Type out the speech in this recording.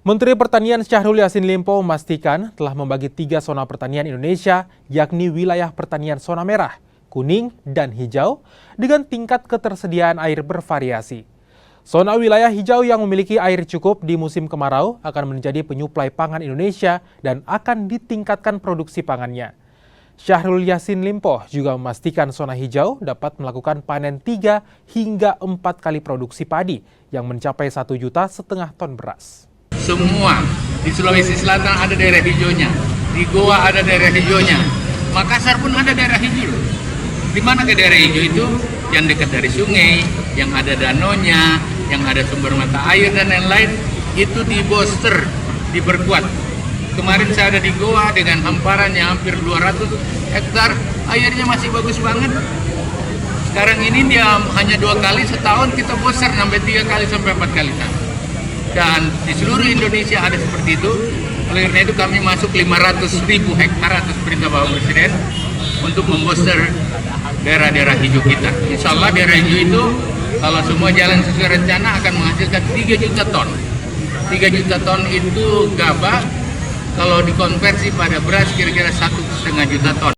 Menteri Pertanian Syahrul Yassin Limpo memastikan telah membagi 3 zona pertanian Indonesia, yakni wilayah pertanian zona merah, kuning, dan hijau, dengan tingkat ketersediaan air bervariasi. Zona wilayah hijau yang memiliki air cukup di musim kemarau akan menjadi penyuplai pangan Indonesia dan akan ditingkatkan produksi pangannya. Syahrul Yassin Limpo juga memastikan zona hijau dapat melakukan panen 3 hingga 4 kali produksi padi yang mencapai 1,5 juta ton beras. Semua di Sulawesi Selatan ada daerah hijaunya, di Goa ada daerah hijaunya, Makassar pun ada daerah hijau. Di mana ke daerah hijau itu? Yang dekat dari sungai, yang ada danaunya, yang ada sumber mata air dan lain-lain, itu di booster, diperkuat. Kemarin saya ada di Goa dengan hamparannya hampir 200 hektar, airnya masih bagus banget. Sekarang ini dia hanya 2 kali setahun, kita booster sampai 3 kali sampai 4 kali tahun. Dan di seluruh Indonesia ada seperti itu. Oleh karena itu kami masuk 500.000 hektar atas perintah Bapak Presiden untuk membooster daerah-daerah hijau kita. Insya Allah daerah hijau itu kalau semua jalan sesuai rencana akan menghasilkan 3 juta ton. 3 juta ton itu gabah, kalau dikonversi pada beras kira-kira 1,5 juta ton.